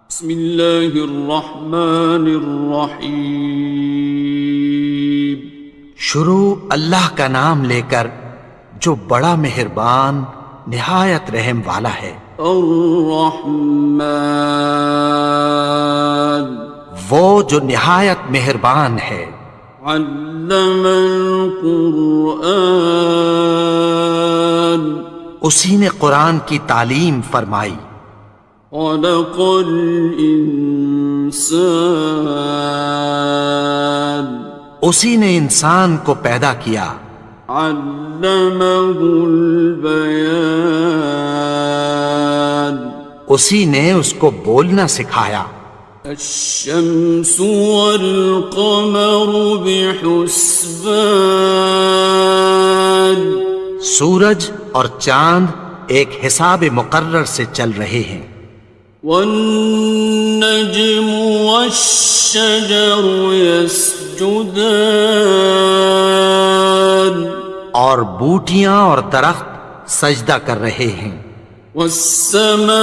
بسم اللہ الرحمن الرحیم۔ شروع اللہ کا نام لے کر جو بڑا مہربان نہایت رحم والا ہے۔ الرحمن، وہ جو نہایت مہربان ہے۔ علم القرآن، اسی نے قرآن کی تعلیم فرمائی۔ خلق الانسان، اسی نے انسان کو پیدا کیا۔ علمہ البیان، اسی نے اس کو بولنا سکھایا۔ الشمس والقمر بحسبان، سورج اور چاند ایک حساب مقرر سے چل رہے ہیں۔ والنجم والشجر يسجدان، اور بوٹیاں اور درخت سجدہ کر رہے ہیں۔ والسماء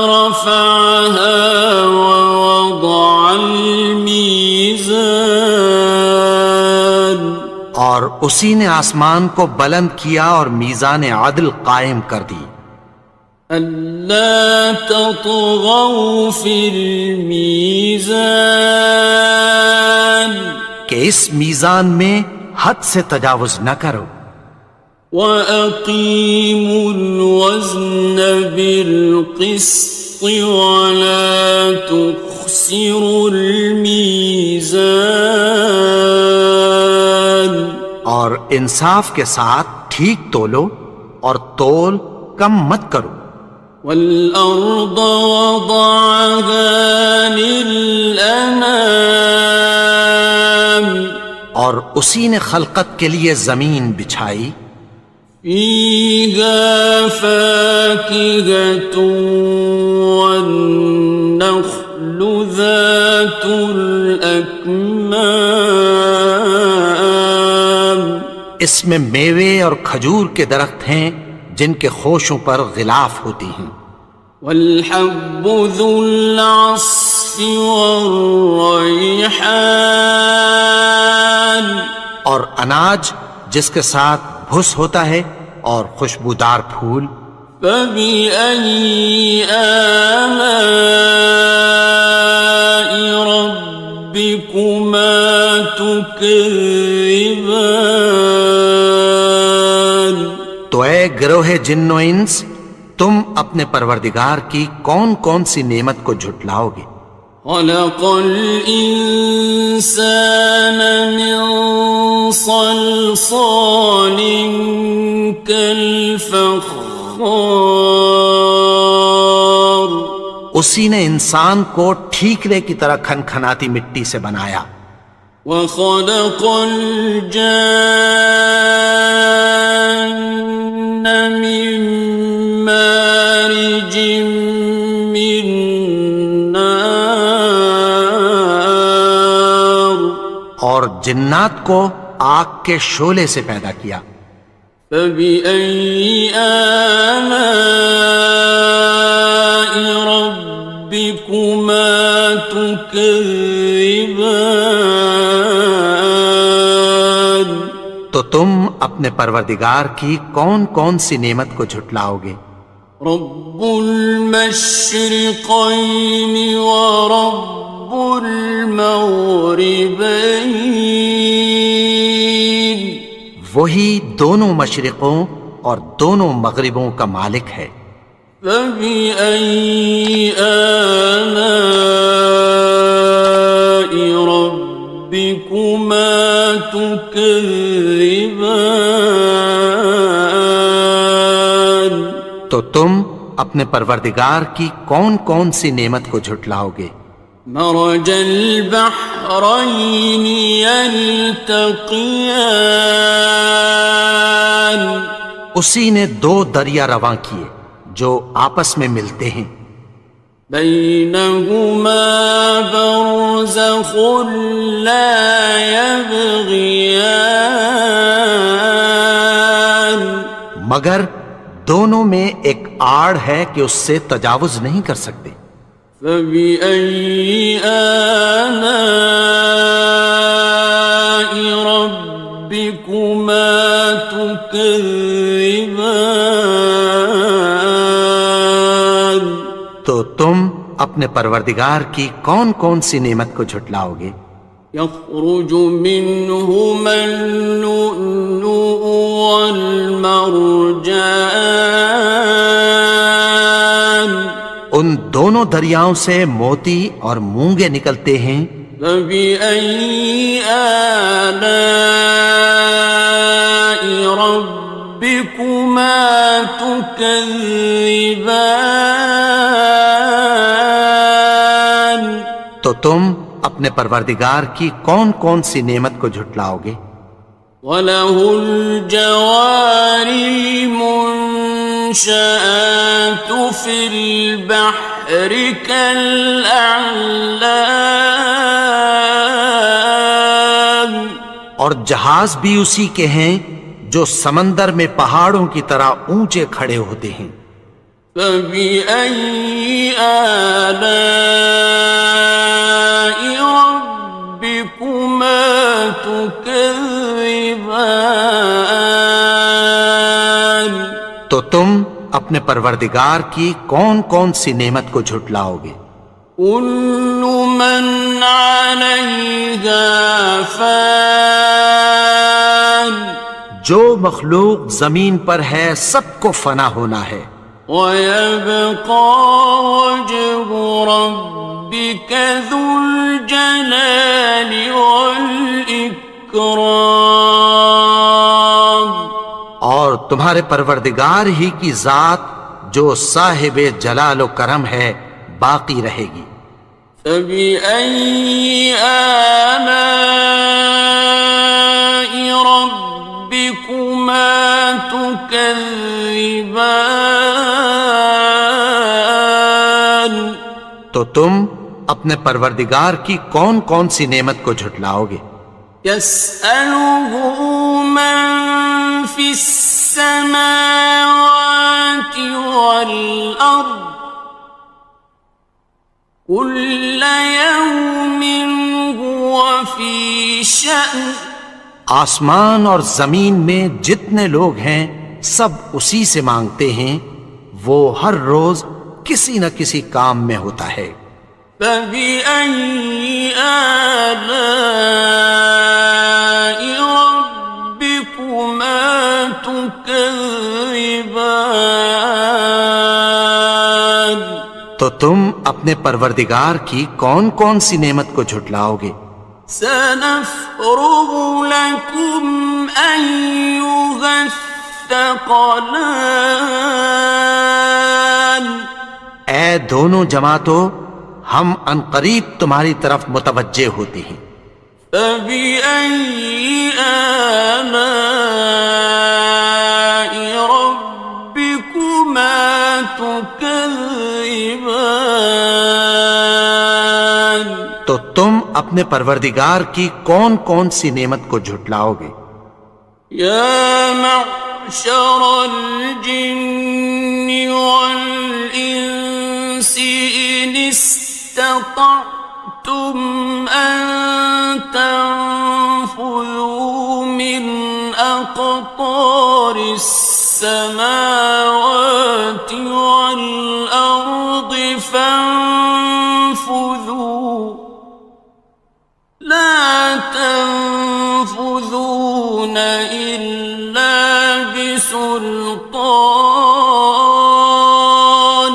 رفعها ووضع الميزان، اور اسی نے آسمان کو بلند کیا اور میزان عدل قائم کر دی۔ ألا تطغوا في الميزان، کہ اس میزان میں حد سے تجاوز نہ کرو۔ وَأَقِيمُوا الْوَزْنَ بِالْقِسْطِ وَلَا تُخْسِرُوا الْمِيزَانَ، اور انصاف کے ساتھ ٹھیک تولو اور تول کم مت کرو۔ وَالْأَرْضَ وَضَعَهَا لِلْأَنَامِ، اور اسی نے خلقت کے لیے زمین بچھائی۔ فِيهَا فَاكِهَةٌ وَالنَّخْلُ ذَاتُ الْأَكْمَامِ، اس میں میوے اور کھجور کے درخت ہیں جن کے خوشوں پر غلاف ہوتی ہیں۔ وَالْحَبُّ ذُو الْعَصْفِ وَالرَّيْحَانِ، اور اناج جس کے ساتھ بھس ہوتا ہے اور خوشبودار پھول۔ فَبِأَيِّ آلَاءِ رَبِّكُمَا تُكَذِّبَانِ، تو اے گروہ جن و انس، تم اپنے پروردگار کی کون کون سی نعمت کو جھٹلاؤ گے؟ خَلَقَ الْإِنسَانَ مِنْ صَلْصَالٍ كَالْفَخَّارِ، اسی نے انسان کو ٹھیکرے کی طرح کھنکھناتی مٹی سے بنایا۔ وَخَلَقَ الْجَانَّ مِن مَّارِجٍ مِّن نَّارٍ، اور جنات کو آگ کے شعلے سے پیدا کیا۔ فَبِأَيِّ آلَاءِ رَبِّكُمَا تُكَذِّبَانِ، تو تم اپنے پروردگار کی کون کون سی نعمت کو جھٹلاؤ گے؟ رب المشرقین ورب المغربین، وہی دونوں مشرقوں اور دونوں مغربوں کا مالک ہے۔ فَبِأَيِّ آلَاءِ رَبِّكُمَا تُكَذِّبَانِ، تو تم اپنے پروردگار کی کون کون سی نعمت کو جھٹلاؤ گے؟ مرج البحرین یلتقیان، اسی نے دو دریا رواں کیے جو آپس میں ملتے ہیں۔ بینہما برزخ لا یبغیان، مگر دونوں میں ایک آڑ ہے کہ اس سے تجاوز نہیں کر سکتے۔ فبأي آلاء ربكما تكذبان؟ تو تم اپنے پروردگار کی کون کون سی نعمت کو جھٹلاؤ گے؟ يخرج منهما اللؤلؤ والمرجان، ان دونوں دریاؤں سے موتی اور مونگے نکلتے ہیں۔ فبأي آلاء ربكما تكذبان؟ تو تم اپنے پروردگار کی کون کون سی نعمت کو جھٹلاؤ گے؟ وَلَهُ الْجَوَارِ الْمُنشَآتُ فِي الْبَحْرِ كَالْأَعْلَامِ، اور جہاز بھی اسی کے ہیں جو سمندر میں پہاڑوں کی طرح اونچے کھڑے ہوتے ہیں۔ فَبِأَيِّ آلَاءِ رَبِّكُمَا تُكَذِّبَانِ؟ تو تم اپنے پروردگار کی کون کون سی نعمت کو جھٹلاؤ گے؟ كُلُّ مَنْ عَلَيْهَا فَانٍ، جو مخلوق زمین پر ہے سب کو فنا ہونا ہے۔ وَيَبْقَى وَجْهُ رَبِّكَ ذُو الْجَلَالِ وَالْإِكْرَامِ، اور تمہارے پروردگار ہی کی ذات جو صاحب جلال و کرم ہے باقی رہے گی۔ فَبِأَيِّ آلَاءِ رَبِّكُمَا تُكَذِّبَانِ؟ تو تم اپنے پروردگار کی کون کون سی نعمت کو جھٹلاؤ گے؟ يَسْأَلُهُ مَن فِي السَّمَاوَاتِ وَالْأَرْضِ كُلَّ يَوْمٍ هُوَ فِي شَأْنٍ، آسمان اور زمین میں جتنے لوگ ہیں سب اسی سے مانگتے ہیں، وہ ہر روز کسی نہ کسی کام میں ہوتا ہے۔ فَبِأَيِّ آلَاءِ رَبِّكُمَا تُكَذِّبَانِ؟ تو تم اپنے پروردگار کی کون کون سی نعمت کو جھٹلاؤ گے؟ سَنَفْرُغُ لَكُمْ أَيُّهَ الثَّقَلَانِ، اے دونوں جماعتوں، ہم عنقریب تمہاری طرف متوجہ ہوتے ہیں۔ فَبِأَيِّ آلَاءِ رَبِّكُمَا تُكَذِّبَانِ؟ تو تم اپنے پروردگار کی کون کون سی نعمت کو جھٹلاؤ گے؟ يَا مَعْشَرَ الْجِنِّ وَالْإِنسِ إِنِ اسْتَطَعْتُمْ أَن تَنفُذُوا مِنْ أَقْطَارِ السَّمَاوَاتِ وَالْأَرْضِ فَانفُذُوا، لَا تَنفُذُونَ إِلَّا بِسُلْطَانٍ۔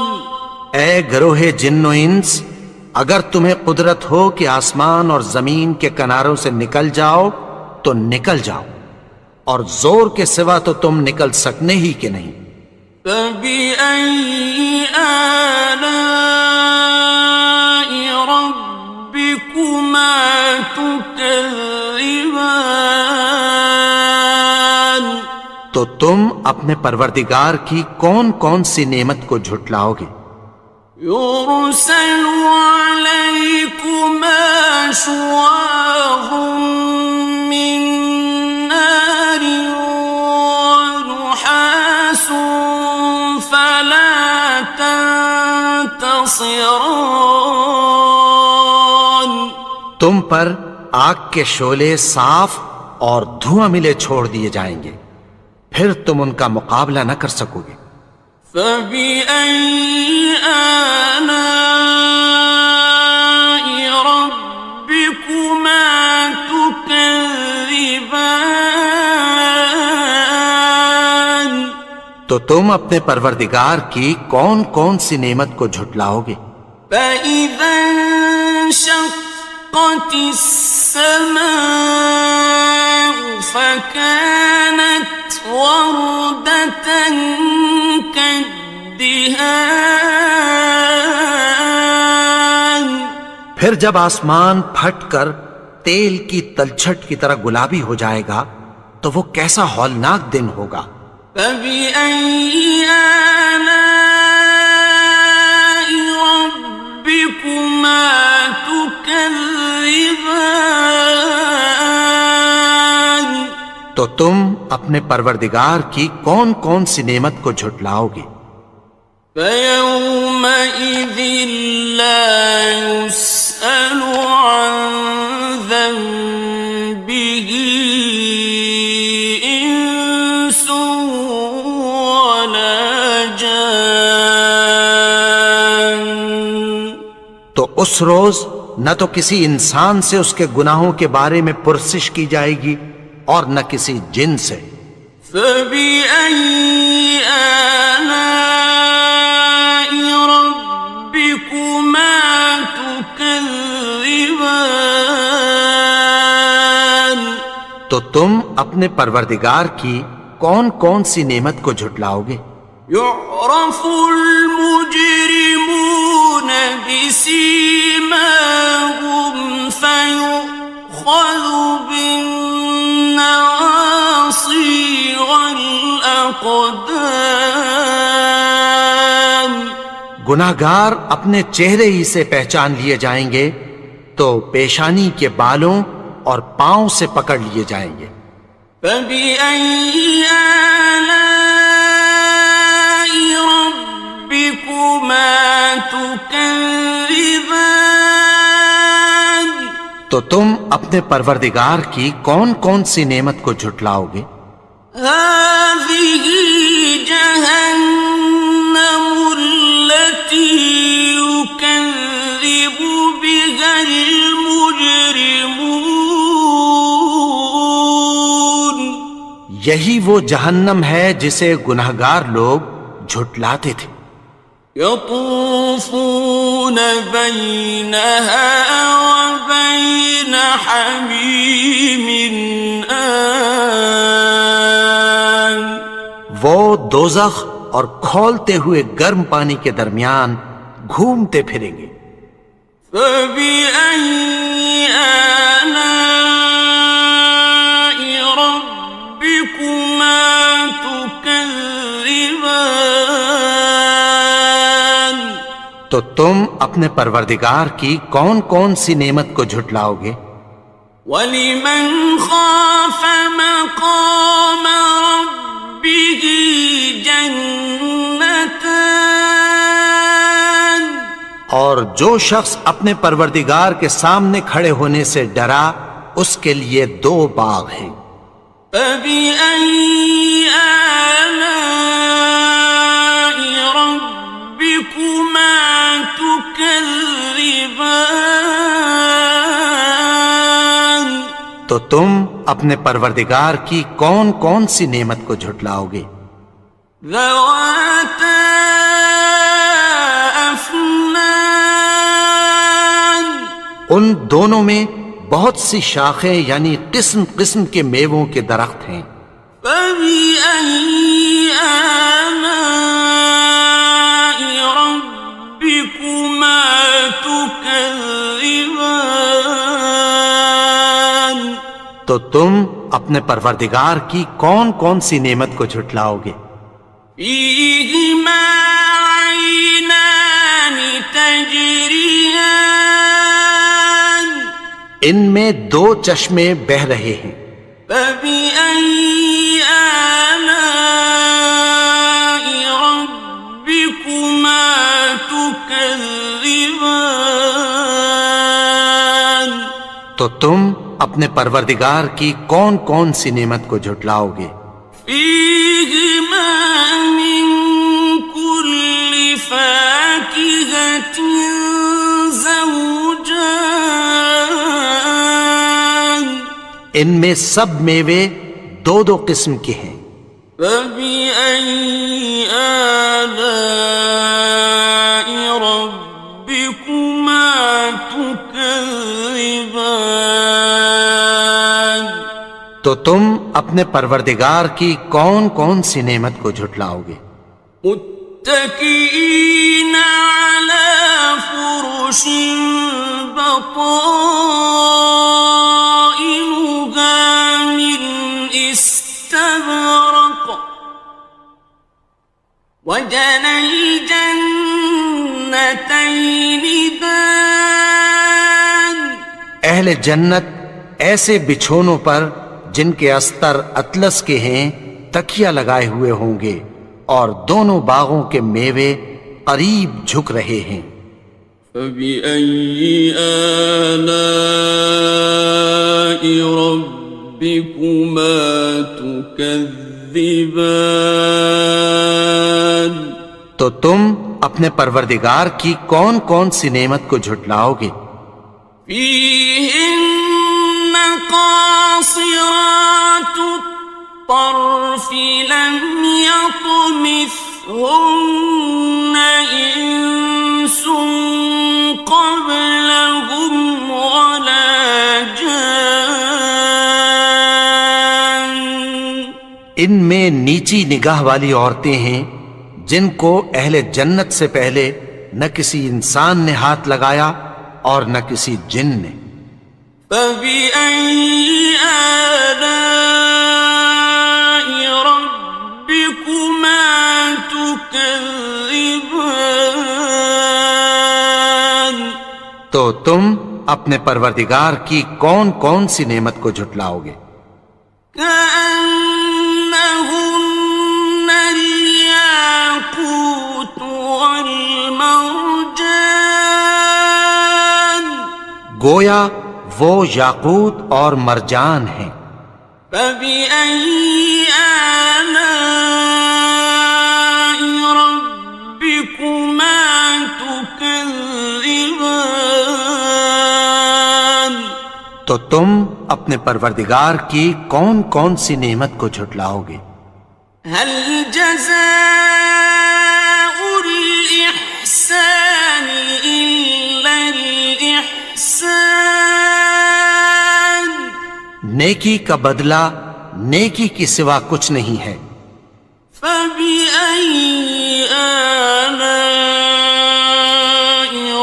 اے گروہ جن و انس، اگر تمہیں قدرت ہو کہ آسمان اور زمین کے کناروں سے نکل جاؤ تو نکل جاؤ، اور زور کے سوا تو تم نکل سکنے ہی کہ نہیں۔ فَبِأَيِّ آلَاءِ رَبِّكُمَا تُكَذِّبَانِ؟ تو تم اپنے پروردگار کی کون کون سی نعمت کو جھٹلاؤ گے؟ يُرْسَلُ عَلَيْكُمَا شُوَاظٌ مِّن نَّارٍ وَنُحَاسٌ خاصران. تم پر آگ کے شعلے صاف اور دھواں ملے چھوڑ دیے جائیں گے، پھر تم ان کا مقابلہ نہ کر سکو گے۔ فبأي آلاء ربكما تكذبان. تو تم اپنے پروردگار کی کون کون سی نعمت کو جھٹلاؤ گے؟ فإذا انشقت السماء فكانت وردة كالدهان. پھر جب آسمان پھٹ کر تیل کی تلچھٹ کی طرح گلابی ہو جائے گا تو وہ کیسا ہولناک دن ہوگا۔ فبأي آلاء ربكما تكذبان. تو تم اپنے پروردگار کی کون کون سی نعمت کو جھٹلاؤ گے؟ فيومئذ لا يسأل عن ذنبه إنس ولا جان. تو اس روز نہ تو کسی انسان سے اس کے گناہوں کے بارے میں پرسش کی جائے گی اور نہ کسی جن سے۔ فبأي آلاء ربكما تكذبان. تو تم اپنے پروردگار کی کون کون سی نعمت کو جھٹلاؤ گے؟ يعرف المجرمون بسيماهم فيؤخذ بالنواصي والأقدام. گناہگار اپنے چہرے ہی سے پہچان لیے جائیں گے تو پیشانی کے بالوں اور پاؤں سے پکڑ لیے جائیں گے۔ فبأي آلاء ربكما تكذبان. تو تم اپنے پروردگار کی کون کون سی نعمت کو جھٹلاؤ گے؟ هذه جهنم التي يكذب بها المجرمون. یہی وہ جہنم ہے جسے گناہگار لوگ جھٹلاتے تھے۔ يطوفون بينها وبين حميم آن. وہ دوزخ اور کھولتے ہوئے گرم پانی کے درمیان گھومتے پھریں گے۔ فبأي آلاء ربكما تكذبان. تو تم اپنے پروردگار کی کون کون سی نعمت کو جھٹلاؤ گے؟ وَلِمَنْ خَافَ مَقَامَ رَبِّهِ جَنَّتَانِ. اور جو شخص اپنے پروردگار کے سامنے کھڑے ہونے سے ڈرا اس کے لیے دو باغ ہیں۔ فَبِأَيِّ آلَاءِ رَبِّكُمَا تُكَذِّبَانِ. تو تم اپنے پروردگار کی کون کون سی نعمت کو جھٹلاؤ گے؟ ذَوَاتَا أَفْنَانٍ. ان دونوں میں بہت سی شاخیں یعنی قسم قسم کے میووں کے درخت ہیں۔ فَبِأَيِّ آلَاءِ رَبِّكُمَا تُكَذِّبَانِ. تو تم اپنے پروردگار کی کون کون سی نعمت کو جھٹلاؤ گے؟ فِيهِمَا عَيْنَانِ تَجْرِيَانِ. ان میں دو چشمے بہہ رہے ہیں۔ فَبِأَيِّ آلَاءِ رَبِّكُمَا تُكَذِّبَانِ. تكذبان تو تم اپنے پروردگار کی کون کون سی نعمت کو جھٹلاؤ گے؟ فيهما من كل فاكهة زوجان ان میں سب میوے دو دو قسم کے ہیں۔ فبأي آلاء ربكما تكذبان تو تم اپنے پروردگار کی کون کون سی نعمت کو جھٹلاؤ گے؟ متكئين على فرش بطائنها من استبرق وجنى الجنتين دان اہل جنت ایسے بچھونوں پر جن کے استر اطلس کے ہیں تکیہ لگائے ہوئے ہوں گے اور دونوں باغوں کے میوے قریب جھک رہے ہیں۔ فبأي آلاء ربكما تكذبان تو تم اپنے پروردگار کی کون کون سی نعمت کو جھٹلاؤ گے؟ فيهن قاصرات الطرف لم يطمثهن إنس قبلهم ولا جان ان میں نیچی نگاہ والی عورتیں ہیں جن کو اہل جنت سے پہلے نہ کسی انسان نے ہاتھ لگایا اور نہ کسی جن نے۔ فبأي آلاء ربكما تكذبان تو تم اپنے پروردگار کی کون کون سی نعمت کو جھٹلاؤ گے؟ كأنهن الياقوت والمرجان گویا وہ یاقوت اور مرجان ہیں۔ فبأي آلاء ربكما تكذبان تو تم اپنے پروردگار کی کون کون سی نعمت کو جھٹلاؤ گے؟ هل جزاء الإحسان إلا الإحسان نیکی کا بدلہ نیکی کی سوا کچھ نہیں ہے۔ فبأي آلاء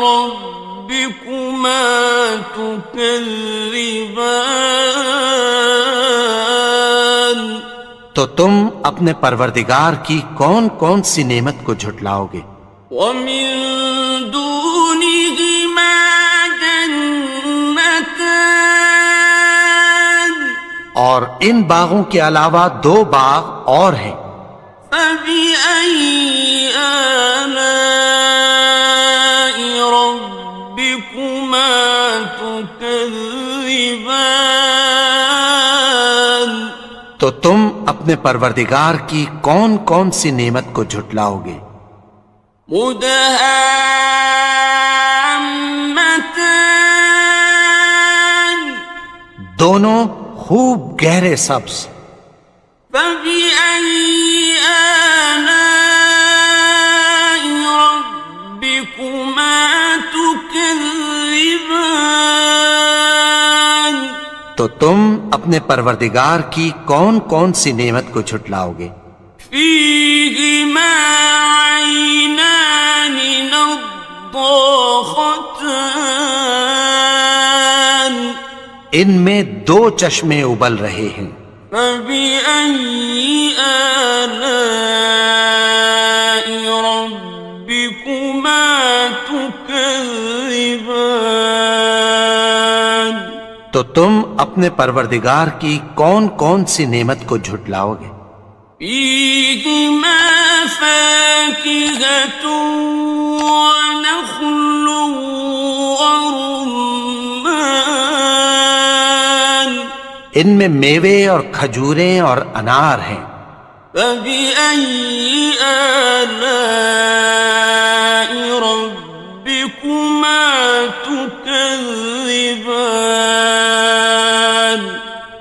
ربكما تكذبان تو تم اپنے پروردگار کی کون کون سی نعمت کو جھٹلاؤ گے؟ ومن دونهما جنتان اور ان باغوں کے علاوہ دو باغ اور ہیں۔ فبأي آلاء ربكما تكذبان تو تم اپنے پروردگار کی کون کون سی نعمت کو جھٹلاؤ گے؟ مدهامتان دونوں خوب گہرے سبز۔ فبأي آلاء ربكما تكذبان تو تم اپنے پروردگار کی کون کون سی نعمت کو جھٹلاؤ گے؟ فيهما عينان نضاختان ان میں دو چشمے ابل رہے ہیں۔ فبأي آلاء ربكما تكذبان تو تم اپنے پروردگار کی کون کون سی نعمت کو جھٹلاؤ گے؟ فيهما فاكهة ونخل ورمان ان میں میوے اور کھجوریں اور انار ہیں. فبأي آلاء ربكما تكذبان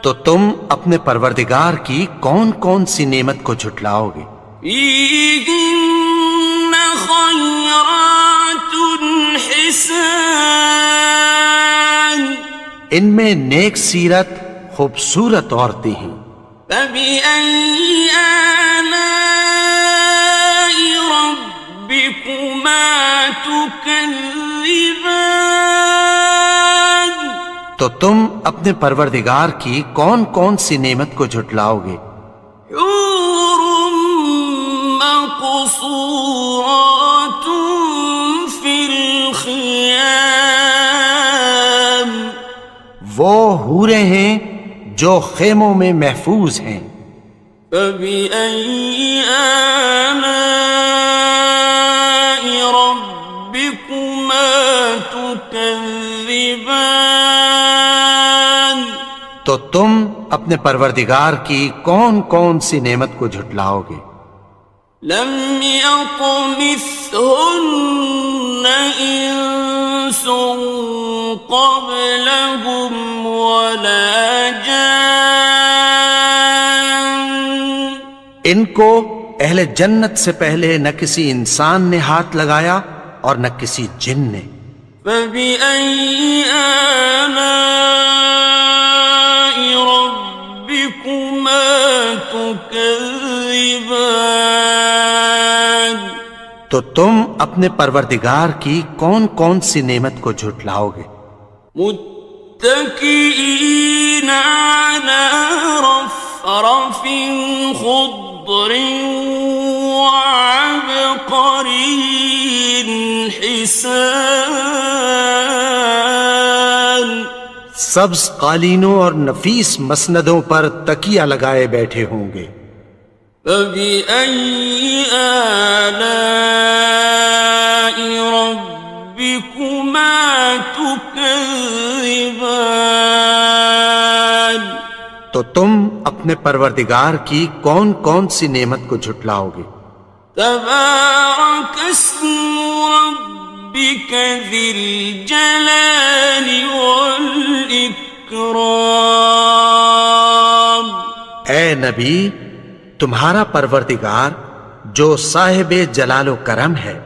تو تم اپنے پروردگار کی کون کون سی نعمت کو جھٹلاؤ گے؟ فيهن خيرات حسان ان میں نیک سیرت خوبصورت عورتیں ہیں. فبأي آلاء ربكما تكذبان تو تم اپنے پروردگار کی کون کون سی نعمت کو جھٹلاؤ گے؟ حور مقصورات في الخيام وہ حوریں ہیں جو خیموں میں محفوظ ہیں. فبأي آلاء ربكما تكذبان تو تم اپنے پروردگار کی کون کون سی نعمت کو جھٹلاؤ گے؟ لم يطمثهن إنس قبلهم ولا جان ان کو اہل جنت سے پہلے نہ کسی انسان نے ہاتھ لگایا اور نہ کسی جن نے. فبأي آلاء ربكما تكذبان تو تم اپنے پروردگار کی کون کون سی نعمت کو جھٹلاؤ گے؟ متكئين على رفرف خضر وعبقري حسان سبز قالینوں اور نفیس مسندوں پر تکیہ لگائے بیٹھے ہوں گے. فبأي آلاء ربكما تكذبان تو تم اپنے پروردگار کی کون کون سی نعمت کو جھٹلاؤ گے؟ تبارك اسم ربك ذي الجلال والإكرام اے نبی، تمہارا پروردگار جو صاحب جلال و کرم ہے،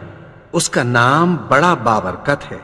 اس کا نام بڑا بابرکت ہے.